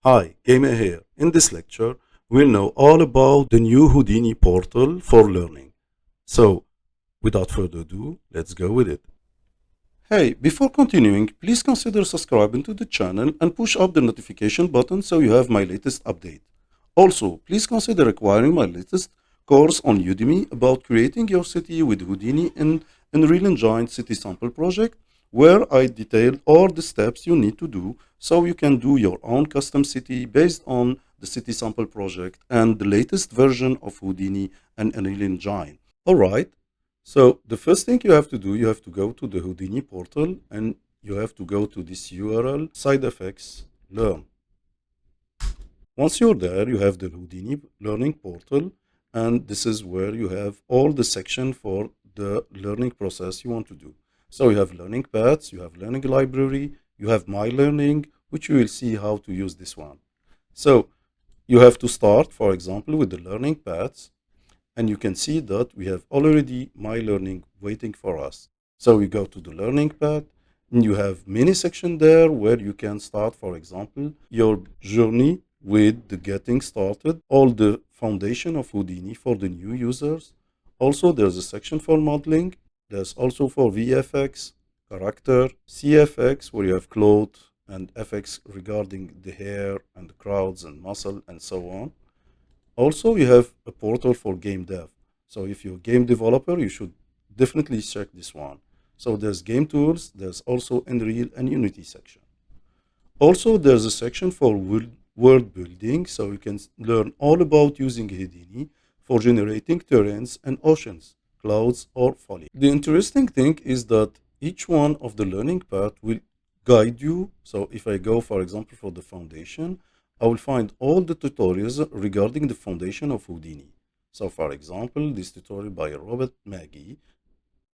Hi, Gamer here. In this lecture, we'll know all about the new Houdini portal for learning. So, without further ado, let's go with it. Hey, before continuing, please consider subscribing to the channel and push up the notification button so you have my latest update. Also, please consider acquiring my latest course on Udemy about creating your city with Houdini in Unreal Engine City Sample Project, where I detailed all the steps you need to do so you can do your own custom city based on the City Sample Project and the latest version of Houdini and Unreal Engine. Alright, so the first thing you have to do, you have to go to the Houdini portal and you have to go to this URL, side effects, learn. Once you're there, you have the Houdini Learning Portal, and this is where you have all the section for the learning process you want to do. So you have learning paths, you have learning library, you have my learning, which you will see how to use this one. So you have to start, for example, with the learning paths, and you can see that we have already my learning waiting for us. So we go to the learning path, and you have many section there where you can start, for example, your journey with the getting started, all the foundation of Houdini for the new users. Also, there's a section for modeling. There's also for VFX, character, CFX, where you have clothes, and FX regarding the hair and the crowds and muscle and so on. Also, you have a portal for game dev. So if you're a game developer, you should definitely check this one. So there's game tools, there's also Unreal and Unity section. Also, there's a section for world building, so you can learn all about using Houdini for generating terrains and oceans, clouds, or foliage. The interesting thing is that each one of the learning path will guide you. So if I go, for example, for the foundation, I will find all the tutorials regarding the foundation of Houdini. So for example, this tutorial by Robert Maggie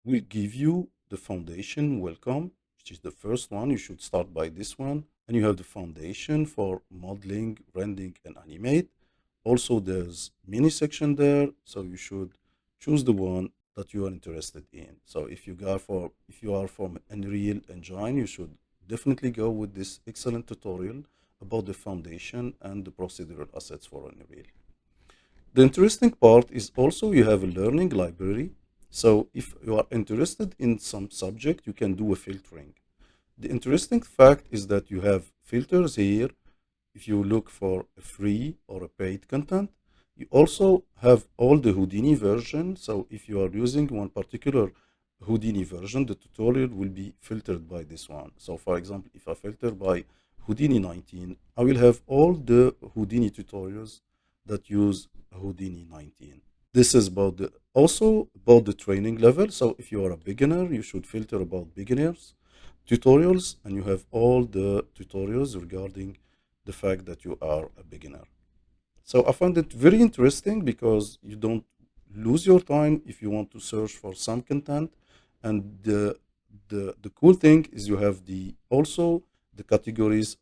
will give you the foundation welcome, which is the first one. You should start by this one. And you have the foundation for modeling, rendering, and animate. Also, there's mini section there, so you should choose the one that you are interested in. So if you are from Unreal Engine, you should definitely go with this excellent tutorial about the foundation and the procedural assets for Unreal. The interesting part is also you have a learning library. So if you are interested in some subject, you can do a filtering. The interesting fact is that you have filters here. If you look for a free or a paid content, you also have all the Houdini version. So if you are using one particular Houdini version, the tutorial will be filtered by this one. So for example, if I filter by Houdini 19, I will have all the Houdini tutorials that use Houdini 19. This is also about the training level. So if you are a beginner, you should filter about beginners tutorials, and you have all the tutorials regarding the fact that you are a beginner. So I find it very interesting because you don't lose your time if you want to search for some content. And the cool thing is you have also the categories,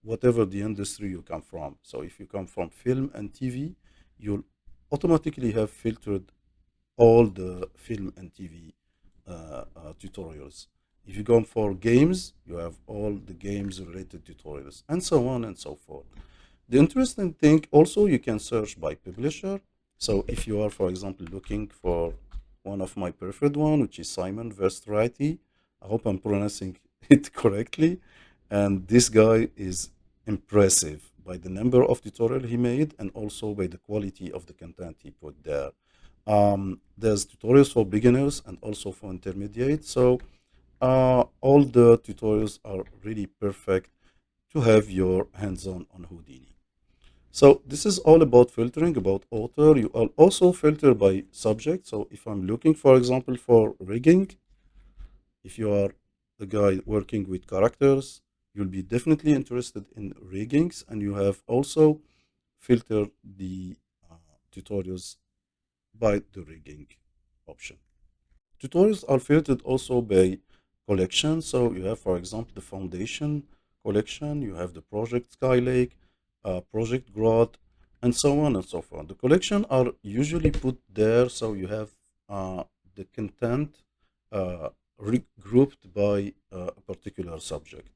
whatever the industry you come from. So if you come from film and TV, you'll automatically have filtered all the film and TV tutorials. If you go for games, you have all the games related tutorials, and so on and so forth. The interesting thing also, you can search by publisher. So if you are, for example, looking for one of my preferred one, which is Simon Verstraete, I hope I'm pronouncing it correctly. And this guy is impressive by the number of tutorial he made and also by the quality of the content he put there. There's tutorials for beginners and also for intermediate. So all the tutorials are really perfect to have your hands-on on Houdini. So this is all about filtering, about author. You are also filter by subject. So if I'm looking, for example, for rigging, if you are a guy working with characters, you'll be definitely interested in riggings, and you have also filtered the tutorials by the rigging option. Tutorials are filtered also by collection. So you have, for example, the foundation collection, you have the project Skylake, project Growth, and so on and so forth. The collection are usually put there, so you have the content regrouped by a particular subject.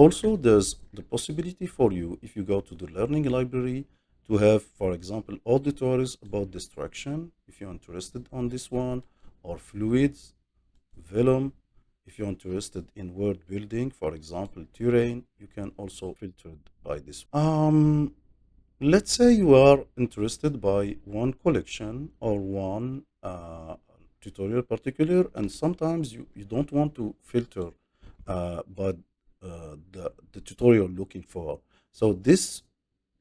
Also, there's the possibility for you, if you go to the learning library, to have, for example, auditories about distraction, if you're interested on this one, or fluids, vellum. If you're interested in word building, for example, terrain, you can also filter it by this. Let's say you are interested by one collection or one tutorial particular, and sometimes you don't want to filter by the tutorial looking for. So this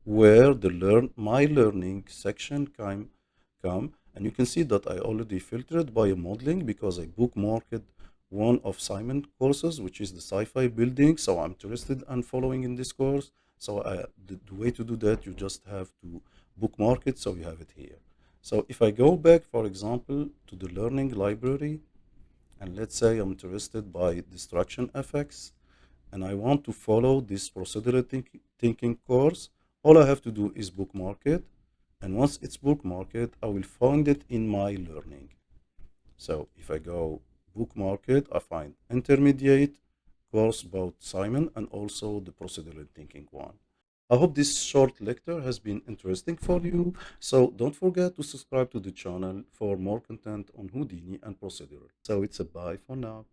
where the my learning section come, and you can see that I already filtered by modeling because I bookmarked one of Simon courses, which is the sci-fi building. So I'm interested in following in this course. So the way to do that, you just have to bookmark it so you have it here. So if I go back, for example, to the learning library, and let's say I'm interested by distraction effects, and I want to follow this procedural thinking course, all I have to do is bookmark it. And once it's bookmarked, I will find it in my learning. So if I go bookmark it, I find intermediate course about Simon and also the procedural thinking one. I hope this short lecture has been interesting for you. So don't forget to subscribe to the channel for more content on Houdini and procedural. So it's a bye for now.